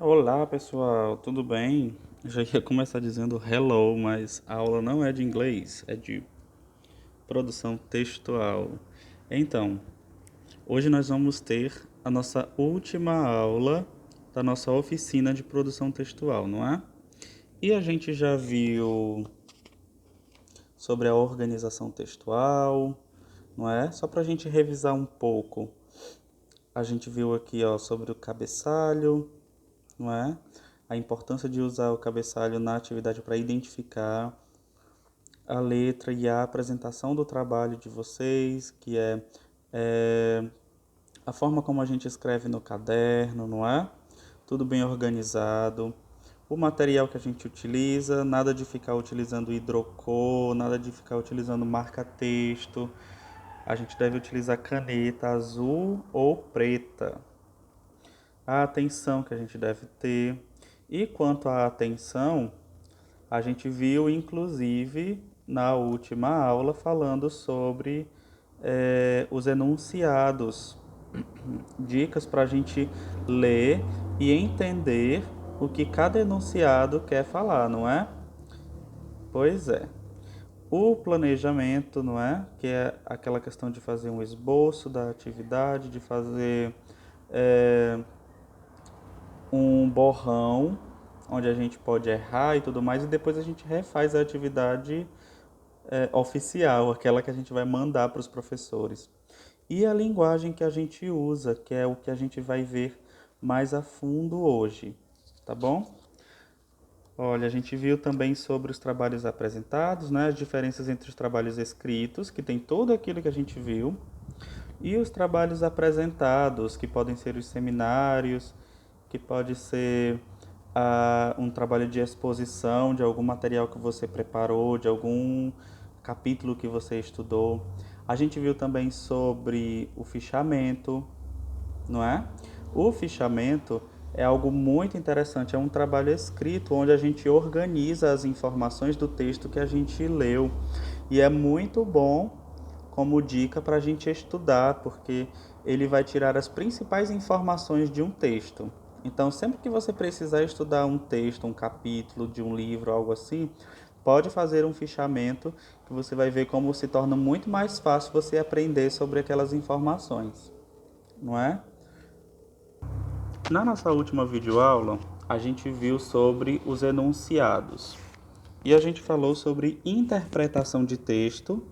Olá pessoal, tudo bem? Eu já ia começar dizendo hello, mas a aula não é de inglês, é de produção textual. Então, hoje nós vamos ter a nossa última aula da nossa oficina de produção textual, não é? E a gente já viu sobre a organização textual, não é? Só para a gente revisar um pouco. A gente viu aqui, ó, sobre o cabeçalho, não é? A importância de usar o cabeçalho na atividade para identificar a letra e a apresentação do trabalho de vocês, que é a forma como a gente escreve no caderno, não é? Tudo bem organizado. O material que a gente utiliza, nada de ficar utilizando hidrocor, nada de ficar utilizando marca-texto. A gente deve utilizar caneta azul ou preta. A atenção que a gente deve ter. E quanto à atenção, a gente viu inclusive na última aula falando sobre os enunciados, dicas para a gente ler e entender o que cada enunciado quer falar, não é? Pois é. O planejamento, não é? Que é aquela questão de fazer um esboço da atividade, de fazer é, um borrão, onde a gente pode errar e tudo mais, e depois a gente refaz a atividade oficial, aquela que a gente vai mandar para os professores. E a linguagem que a gente usa, que é o que a gente vai ver mais a fundo hoje, tá bom? Olha, a gente viu também sobre os trabalhos apresentados, né? As diferenças entre os trabalhos escritos, que tem tudo aquilo que a gente viu, e os trabalhos apresentados, que podem ser os seminários, que pode ser um trabalho de exposição de algum material que você preparou, de algum capítulo que você estudou. A gente viu também sobre o fichamento, não é? O fichamento é algo muito interessante, é um trabalho escrito onde a gente organiza as informações do texto que a gente leu. E é muito bom como dica para a gente estudar, porque ele vai tirar as principais informações de um texto. Então, sempre que você precisar estudar um texto, um capítulo de um livro, algo assim, pode fazer um fichamento que você vai ver como se torna muito mais fácil você aprender sobre aquelas informações, não é? Na nossa última videoaula, a gente viu sobre os enunciados e a gente falou sobre interpretação de texto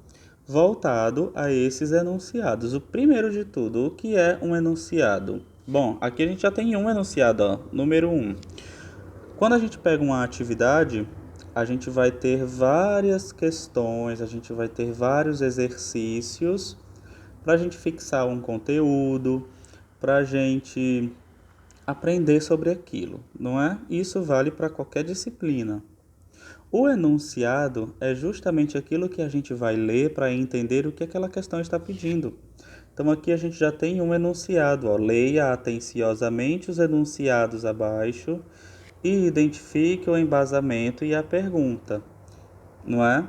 voltado a esses enunciados. O primeiro de tudo, o que é um enunciado? Bom, aqui a gente já tem um enunciado, ó, número 1. Quando a gente pega uma atividade, a gente vai ter várias questões, a gente vai ter vários exercícios para a gente fixar um conteúdo, para a gente aprender sobre aquilo, não é? Isso vale para qualquer disciplina. O enunciado é justamente aquilo que a gente vai ler para entender o que aquela questão está pedindo. Então aqui a gente já tem um enunciado, ó. Leia atenciosamente os enunciados abaixo e identifique o embasamento e a pergunta, não é?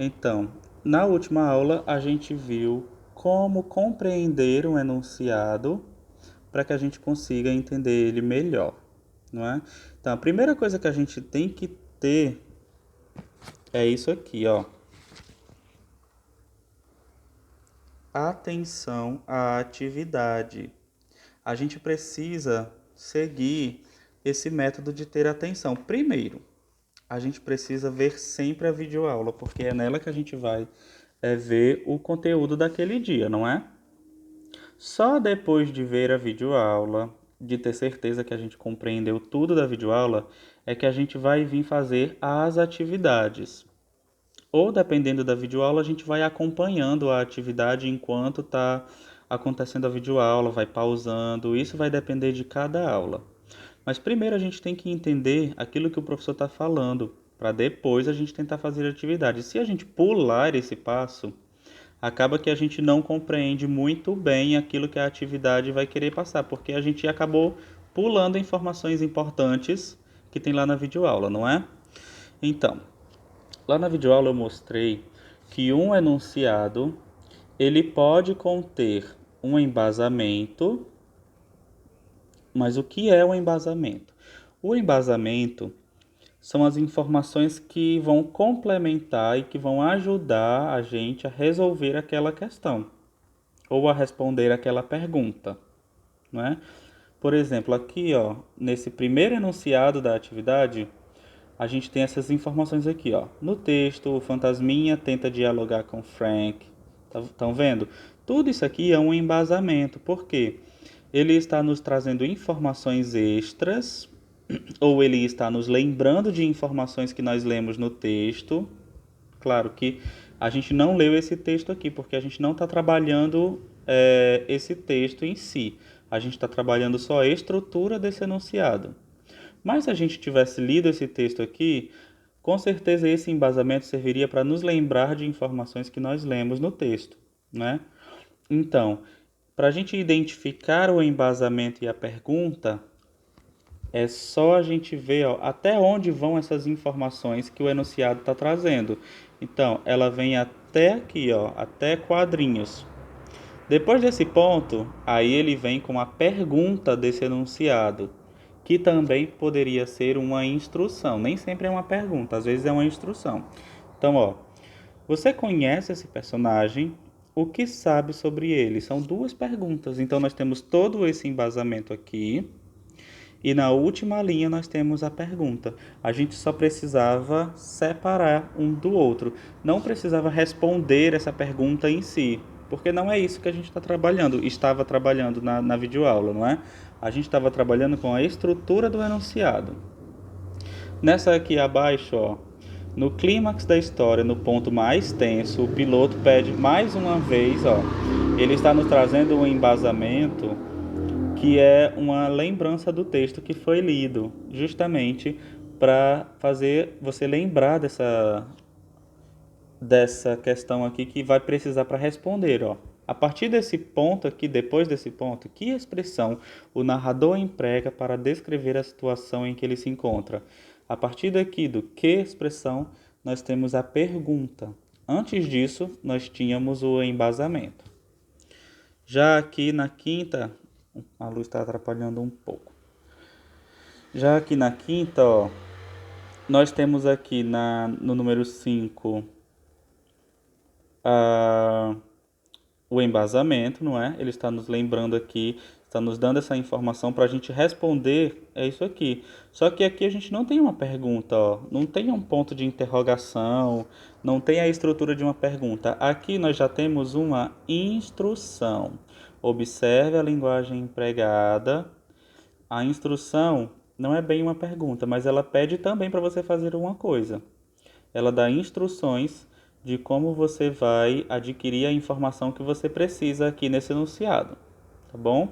Então, na última aula a gente viu como compreender um enunciado para que a gente consiga entender ele melhor, não é? Então, a primeira coisa que a gente tem que ter é isso aqui, ó. Atenção à atividade. A gente precisa seguir esse método de ter atenção. Primeiro, a gente precisa ver sempre a videoaula, porque é nela que a gente vai ver o conteúdo daquele dia, não é? Só depois de ver a videoaula, de ter certeza que a gente compreendeu tudo da videoaula, é que a gente vai vir fazer as atividades. Ou dependendo da videoaula, a gente vai acompanhando a atividade enquanto está acontecendo a videoaula, vai pausando. Isso vai depender de cada aula. Mas primeiro a gente tem que entender aquilo que o professor está falando, para depois a gente tentar fazer a atividade. Se a gente pular esse passo, acaba que a gente não compreende muito bem aquilo que a atividade vai querer passar, porque a gente acabou pulando informações importantes que tem lá na videoaula, não é? Então, lá na videoaula eu mostrei que um enunciado ele pode conter um embasamento, mas o que é um embasamento? O embasamento são as informações que vão complementar e que vão ajudar a gente a resolver aquela questão ou a responder aquela pergunta, não é? Por exemplo, aqui, ó, nesse primeiro enunciado da atividade, a gente tem essas informações aqui, ó. No texto, o fantasminha tenta dialogar com Frank. Estão vendo? Tudo isso aqui é um embasamento, porque ele está nos trazendo informações extras, ou ele está nos lembrando de informações que nós lemos no texto. Claro que a gente não leu esse texto aqui, porque a gente não está trabalhando esse texto em si. A gente está trabalhando só a estrutura desse enunciado. Mas se a gente tivesse lido esse texto aqui, com certeza esse embasamento serviria para nos lembrar de informações que nós lemos no texto, né? Então, para a gente identificar o embasamento e a pergunta, é só a gente ver, ó, até onde vão essas informações que o enunciado está trazendo. Então, ela vem até aqui, ó, até quadrinhos. Depois desse ponto, aí ele vem com a pergunta desse enunciado, que também poderia ser uma instrução. Nem sempre é uma pergunta, às vezes é uma instrução. Então, ó, você conhece esse personagem? O que sabe sobre ele? São duas perguntas. Então, nós temos todo esse embasamento aqui. E na última linha nós temos a pergunta. A gente só precisava separar um do outro. Não precisava responder essa pergunta em si. Porque não é isso que a gente estava trabalhando na videoaula, não é? A gente estava trabalhando com a estrutura do enunciado. Nessa aqui abaixo, ó, no clímax da história, no ponto mais tenso, o piloto pede mais uma vez, ó, ele está nos trazendo um embasamento que é uma lembrança do texto que foi lido, justamente para fazer você lembrar dessa questão aqui que vai precisar para responder, ó. A partir desse ponto aqui, depois desse ponto, que expressão o narrador emprega para descrever a situação em que ele se encontra? A partir daqui do que expressão, nós temos a pergunta. Antes disso, nós tínhamos o embasamento. Já aqui na quinta, a luz está atrapalhando um pouco. Já aqui na quinta, ó, nós temos aqui no número 5 o embasamento, não é? Ele está nos lembrando aqui, está nos dando essa informação para a gente responder, é isso aqui. Só que aqui a gente não tem uma pergunta, ó, não tem um ponto de interrogação, não tem a estrutura de uma pergunta. Aqui nós já temos uma instrução. Observe a linguagem empregada. A instrução não é bem uma pergunta, mas ela pede também para você fazer uma coisa. Ela dá instruções de como você vai adquirir a informação que você precisa aqui nesse enunciado, tá bom?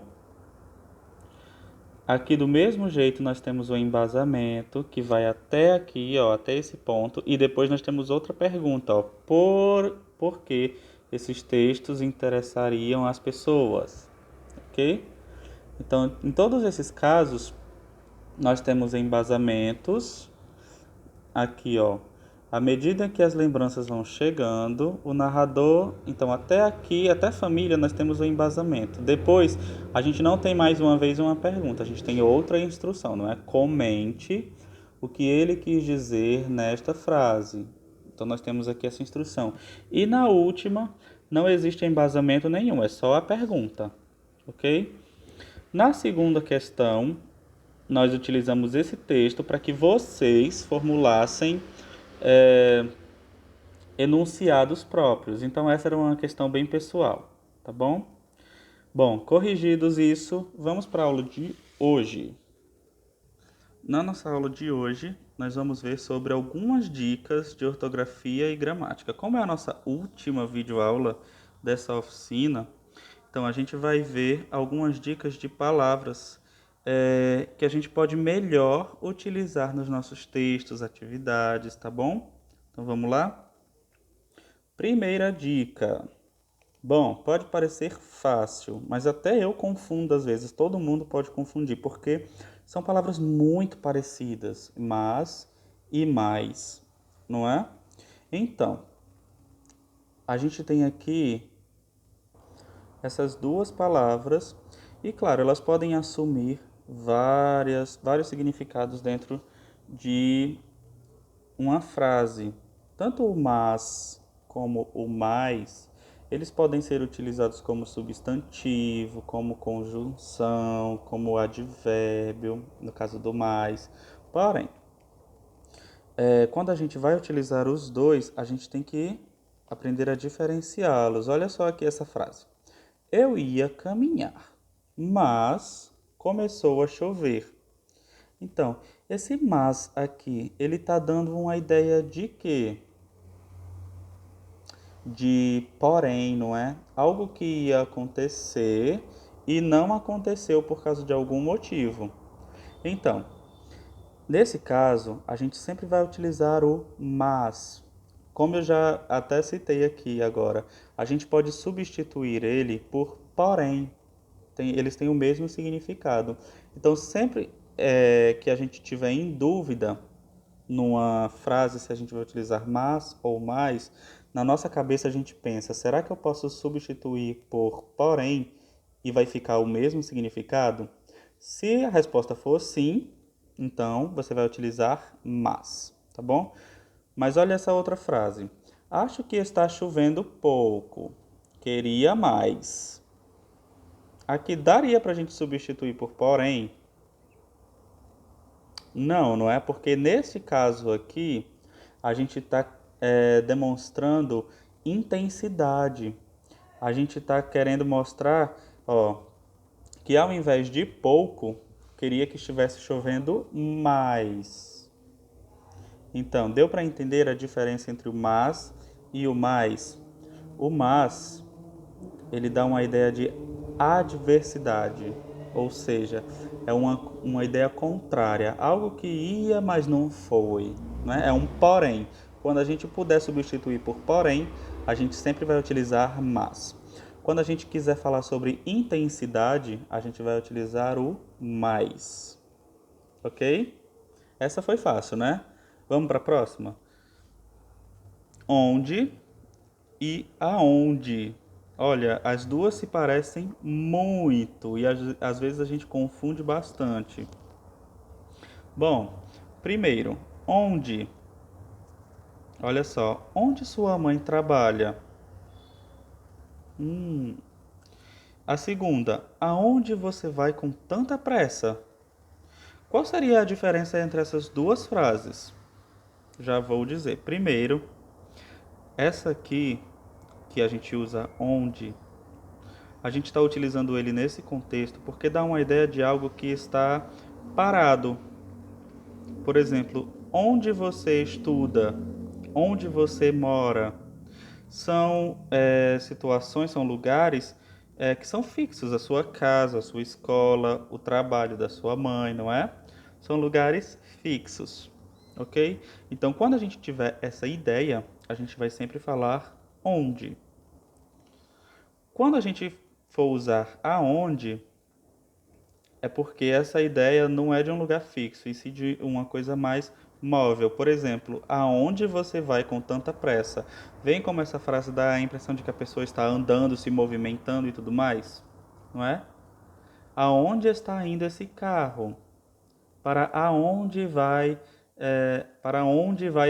Aqui do mesmo jeito nós temos o embasamento que vai até aqui, ó, até esse ponto, e depois nós temos outra pergunta, ó, por que esses textos interessariam as pessoas, ok? Então, em todos esses casos, nós temos embasamentos aqui, ó. À medida que as lembranças vão chegando, o narrador, então até aqui, até família, nós temos o embasamento. Depois, a gente não tem mais uma vez uma pergunta, a gente tem outra instrução, não é? Comente o que ele quis dizer nesta frase. Então nós temos aqui essa instrução. E na última, não existe embasamento nenhum, é só a pergunta, ok? Na segunda questão, nós utilizamos esse texto para que vocês formulassem é, enunciados próprios. Então, essa era uma questão bem pessoal, tá bom? Bom, corrigidos isso, vamos para a aula de hoje. Na nossa aula de hoje, nós vamos ver sobre algumas dicas de ortografia e gramática. Como é a nossa última videoaula dessa oficina, então a gente vai ver algumas dicas de palavras que a gente pode melhor utilizar nos nossos textos, atividades, tá bom? Então vamos lá? Primeira dica. Bom, pode parecer fácil, mas até eu confundo às vezes, todo mundo pode confundir, porque são palavras muito parecidas, mas e mais, não é? Então, a gente tem aqui essas duas palavras, e claro, elas podem assumir vários significados dentro de uma frase. Tanto o mas como o mais, eles podem ser utilizados como substantivo, como conjunção, como advérbio, no caso do mais. Porém, quando a gente vai utilizar os dois, a gente tem que aprender a diferenciá-los. Olha só aqui essa frase. Eu ia caminhar, mas começou a chover. Então, esse mas aqui, ele está dando uma ideia de quê? De porém, não é? Algo que ia acontecer e não aconteceu por causa de algum motivo. Então, nesse caso, a gente sempre vai utilizar o mas. Como eu já até citei aqui agora, a gente pode substituir ele por porém. Eles têm o mesmo significado. Então, sempre que a gente tiver em dúvida numa frase se a gente vai utilizar mas ou mais, na nossa cabeça a gente pensa, será que eu posso substituir por porém e vai ficar o mesmo significado? Se a resposta for sim, então você vai utilizar mas, tá bom? Mas olha essa outra frase. Acho que está chovendo pouco. Queria mais. Aqui daria para a gente substituir por porém? Não, não é porque nesse caso aqui a gente está demonstrando intensidade. A gente está querendo mostrar, ó, que ao invés de pouco, queria que estivesse chovendo mais. Então, deu para entender a diferença entre o mas e o mais? O mas, ele dá uma ideia de adversidade, ou seja, é uma ideia contrária, algo que ia, mas não foi, né? É um porém. Quando a gente puder substituir por porém, a gente sempre vai utilizar mas. Quando a gente quiser falar sobre intensidade, a gente vai utilizar o mais. Ok? Essa foi fácil, né? Vamos para a próxima? Onde e aonde. Olha, as duas se parecem muito e às vezes a gente confunde bastante. Bom, primeiro, onde? Olha só, onde sua mãe trabalha? Hum. A segunda, aonde você vai com tanta pressa? Qual seria a diferença entre essas duas frases? Já vou dizer. Primeiro, essa aqui que a gente usa onde, a gente está utilizando ele nesse contexto porque dá uma ideia de algo que está parado. Por exemplo, onde você estuda, onde você mora, são situações, são lugares que são fixos, a sua casa, a sua escola, o trabalho da sua mãe, não é? São lugares fixos, ok? Então, quando a gente tiver essa ideia, a gente vai sempre falar onde. Quando a gente for usar aonde, é porque essa ideia não é de um lugar fixo, e sim de uma coisa mais móvel. Por exemplo, aonde você vai com tanta pressa? Vem como essa frase dá a impressão de que a pessoa está andando, se movimentando e tudo mais, não é? Aonde está indo esse carro? Para onde vai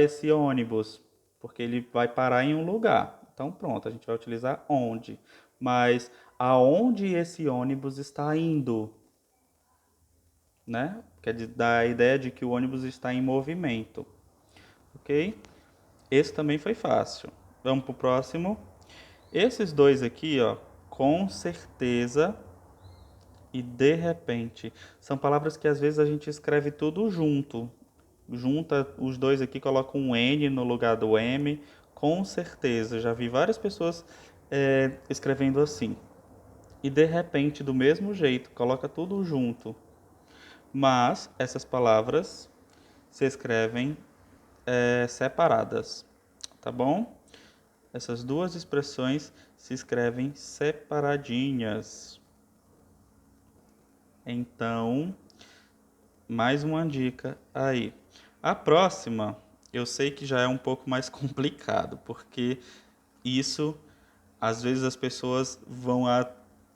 esse ônibus? Porque ele vai parar em um lugar. Então pronto, a gente vai utilizar onde. Mas aonde esse ônibus está indo? Né? Quer dar a ideia de que o ônibus está em movimento, ok? Esse também foi fácil. Vamos para o próximo. Esses dois aqui, ó, com certeza e de repente, são palavras que às vezes a gente escreve tudo junto. Junta os dois aqui, coloca um N no lugar do M. Com certeza, já vi várias pessoas escrevendo assim. E de repente, do mesmo jeito, coloca tudo junto. Mas essas palavras se escrevem separadas, tá bom? Essas duas expressões se escrevem separadinhas. Então, mais uma dica aí. A próxima, eu sei que já é um pouco mais complicado, porque isso, às vezes as pessoas vão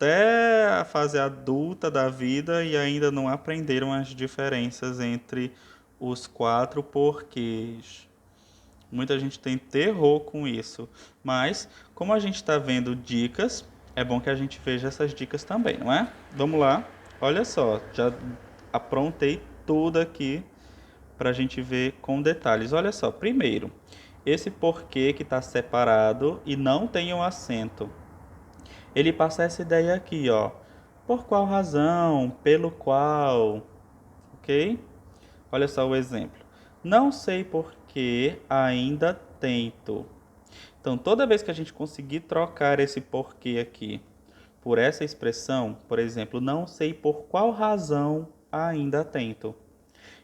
até a fase adulta da vida e ainda não aprenderam as diferenças entre os quatro porquês. Muita gente tem terror com isso, mas como a gente está vendo dicas, é bom que a gente veja essas dicas também, não é? Vamos lá, olha só, já aprontei tudo aqui para a gente ver com detalhes. Olha só, primeiro, esse porquê que está separado e não tem um acento. Ele passa essa ideia aqui, ó. Por qual razão? Pelo qual? Ok? Olha só o exemplo. Não sei por que ainda tento. Então, toda vez que a gente conseguir trocar esse porquê aqui por essa expressão, por exemplo, não sei por qual razão ainda tento.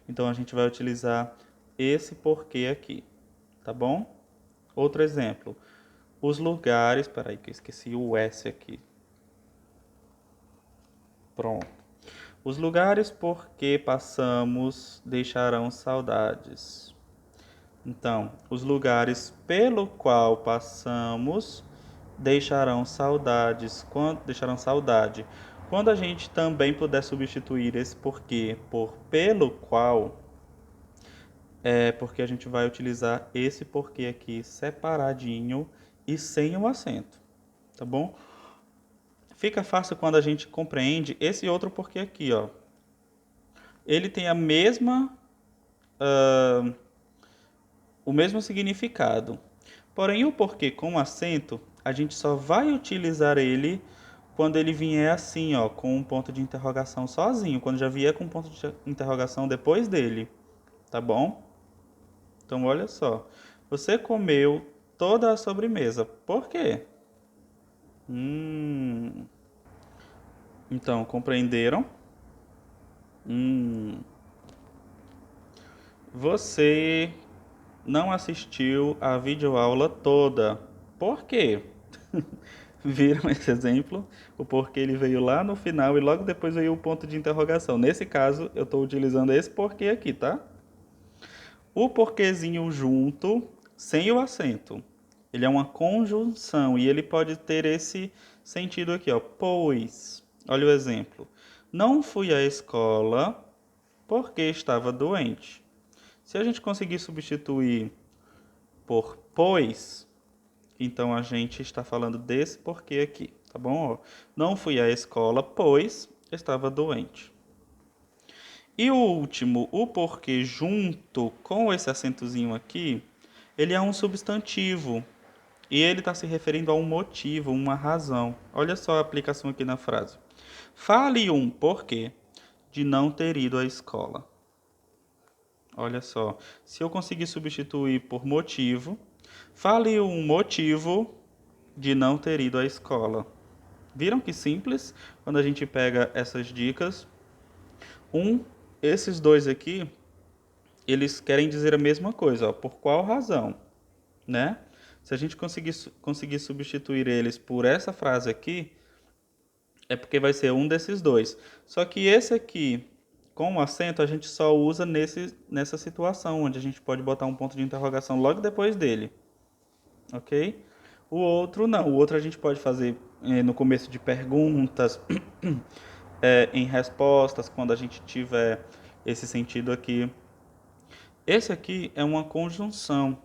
Então, a gente vai utilizar esse porquê aqui, tá bom? Outro exemplo. Os lugares... Peraí que eu esqueci o S aqui. Pronto. Os lugares por que passamos deixarão saudades. Então, os lugares pelo qual passamos deixarão saudades. Deixarão saudade. Quando a gente também puder substituir esse porquê por pelo qual, é porque a gente vai utilizar esse porquê aqui separadinho e sem o acento, tá bom? Fica fácil quando a gente compreende esse outro porquê aqui, ó. Ele tem o mesmo significado. Porém, o porquê com acento, a gente só vai utilizar ele quando ele vier assim, ó, com um ponto de interrogação sozinho, quando já vier com um ponto de interrogação depois dele, tá bom? Então, olha só. Você comeu toda a sobremesa. Por quê? Então, compreenderam? Hum. Você não assistiu a videoaula toda. Por quê? Viram esse exemplo? O porquê ele veio lá no final e logo depois veio o ponto de interrogação. Nesse caso, eu estou utilizando esse porquê aqui, tá? O porquezinho junto, sem o acento. Ele é uma conjunção e ele pode ter esse sentido aqui, ó. Pois, olha o exemplo. Não fui à escola porque estava doente. Se a gente conseguir substituir por pois, então a gente está falando desse porquê aqui, tá bom? Ó, não fui à escola pois estava doente. E o último, o porquê junto com esse acentozinho aqui, ele é um substantivo. E ele está se referindo a um motivo, uma razão. Olha só a aplicação aqui na frase. Fale um porquê de não ter ido à escola. Olha só, se eu conseguir substituir por motivo, fale um motivo de não ter ido à escola. Viram que simples? Quando a gente pega essas dicas, esses dois aqui, eles querem dizer a mesma coisa, ó, por qual razão, né? Se a gente conseguir substituir eles por essa frase aqui, é porque vai ser um desses dois. Só que esse aqui, com o acento, a gente só usa nessa situação, onde a gente pode botar um ponto de interrogação logo depois dele. Ok? O outro não. O outro a gente pode fazer no começo de perguntas, em respostas, quando a gente tiver esse sentido aqui. Esse aqui é uma conjunção,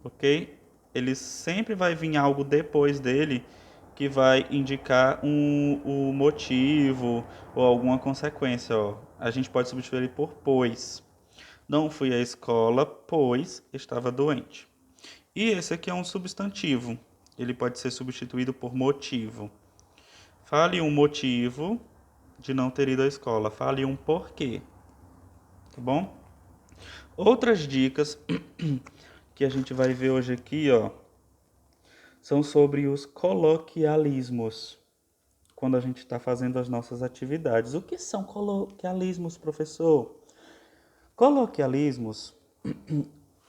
ok? Ele sempre vai vir algo depois dele que vai indicar o motivo ou alguma consequência. Ó. A gente pode substituir ele por pois. Não fui à escola, pois estava doente. E esse aqui é um substantivo. Ele pode ser substituído por motivo. Fale um motivo de não ter ido à escola. Fale um porquê. Tá bom? Outras dicas que a gente vai ver hoje aqui, ó, são sobre os coloquialismos, quando a gente está fazendo as nossas atividades. O que são coloquialismos, professor? Coloquialismos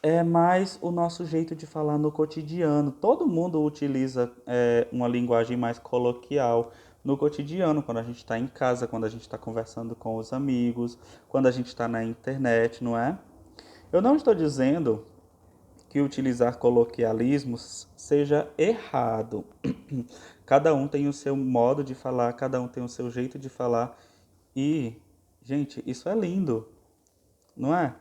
é mais o nosso jeito de falar no cotidiano. Todo mundo utiliza uma linguagem mais coloquial no cotidiano, quando a gente está em casa, quando a gente está conversando com os amigos, quando a gente está na internet, não é? Eu não estou dizendo que utilizar coloquialismos seja errado. Cada um tem o seu modo de falar, cada um tem o seu jeito de falar. E, gente, isso é lindo, não é?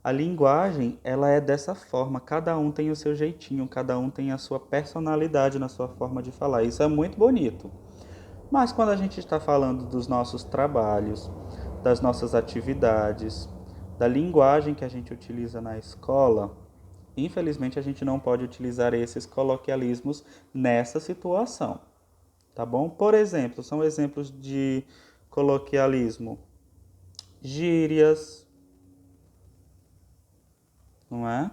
A linguagem, ela é dessa forma, cada um tem o seu jeitinho, cada um tem a sua personalidade na sua forma de falar. Isso é muito bonito. Mas quando a gente está falando dos nossos trabalhos, das nossas atividades, da linguagem que a gente utiliza na escola, infelizmente a gente não pode utilizar esses coloquialismos nessa situação, tá bom? Por exemplo, são exemplos de coloquialismo: gírias, não é?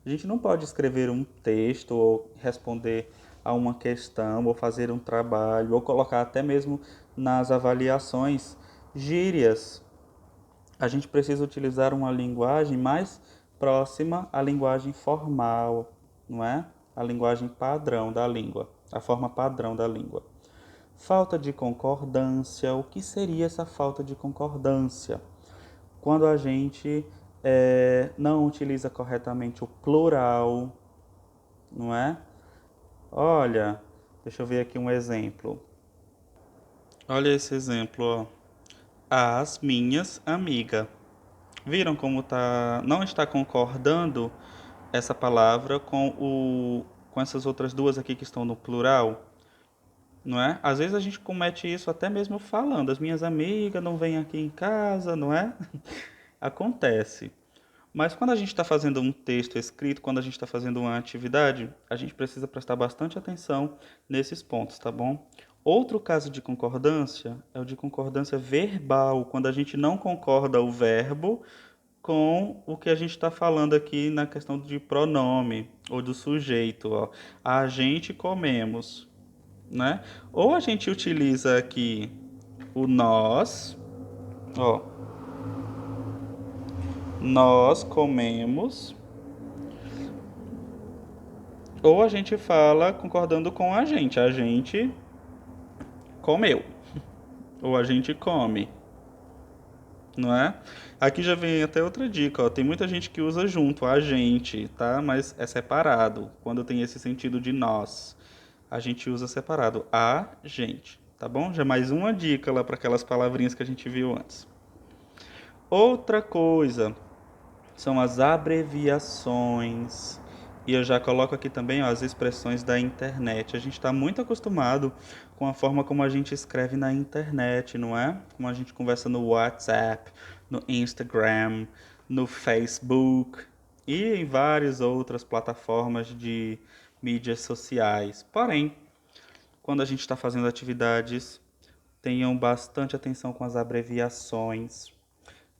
A gente não pode escrever um texto ou responder a uma questão ou fazer um trabalho ou colocar até mesmo nas avaliações gírias. A gente precisa utilizar uma linguagem mais próxima à linguagem formal, não é? A linguagem padrão da língua, a forma padrão da língua. Falta de concordância. O que seria essa falta de concordância? Quando a gente não utiliza corretamente o plural, não é? Olha, deixa eu ver aqui um exemplo. Olha esse exemplo, ó. As minhas amigas. Viram como não está concordando essa palavra com essas outras duas aqui que estão no plural, não é? Às vezes a gente comete isso até mesmo falando. As minhas amigas não vêm aqui em casa, não é? Acontece. Mas quando a gente está fazendo um texto escrito, quando a gente está fazendo uma atividade, a gente precisa prestar bastante atenção nesses pontos, tá bom? Outro caso de concordância é o de concordância verbal, quando a gente não concorda o verbo com o que a gente está falando aqui na questão de pronome ou do sujeito, ó. A gente comemos, né? Ou a gente utiliza aqui o nós, ó, nós comemos, ou a gente fala concordando com a gente comeu, ou a gente come, não é? Aqui já vem até outra dica, ó. Tem muita gente que usa junto a gente, tá? Mas é separado, quando tem esse sentido de nós. A gente usa separado, a gente, tá bom? Já mais uma dica lá para aquelas palavrinhas que a gente viu antes. Outra coisa são as abreviações. E eu já coloco aqui também, ó, as expressões da internet. A gente está muito acostumado com a forma como a gente escreve na internet, não é? Como a gente conversa no WhatsApp, no Instagram, no Facebook e em várias outras plataformas de mídias sociais. Porém, quando a gente está fazendo atividades, tenham bastante atenção com as abreviações.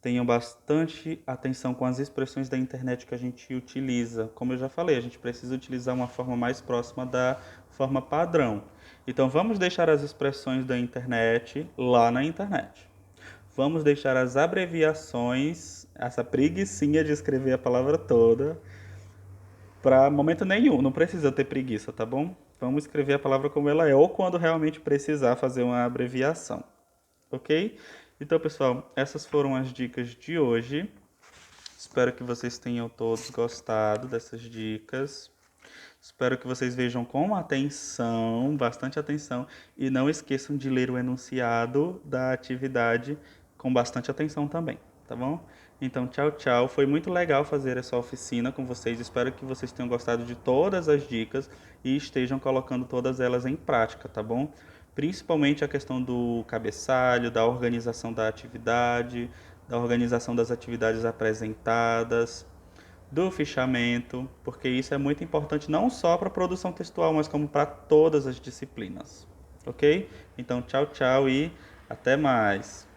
Tenham bastante atenção com as expressões da internet que a gente utiliza. Como eu já falei, a gente precisa utilizar uma forma mais próxima da forma padrão. Então, vamos deixar as expressões da internet lá na internet. Vamos deixar as abreviações, essa preguicinha de escrever a palavra toda, para momento nenhum. Não precisa ter preguiça, tá bom? Vamos escrever a palavra como ela é, ou quando realmente precisar fazer uma abreviação. Ok? Então, pessoal, essas foram as dicas de hoje. Espero que vocês tenham todos gostado dessas dicas. Espero que vocês vejam com atenção, bastante atenção, e não esqueçam de ler o enunciado da atividade com bastante atenção também, tá bom? Então, tchau, tchau. Foi muito legal fazer essa oficina com vocês. Espero que vocês tenham gostado de todas as dicas e estejam colocando todas elas em prática, tá bom? Principalmente a questão do cabeçalho, da organização da atividade, da organização das atividades apresentadas, do fichamento, porque isso é muito importante não só para a produção textual, mas como para todas as disciplinas. Ok? Então, tchau, tchau e até mais.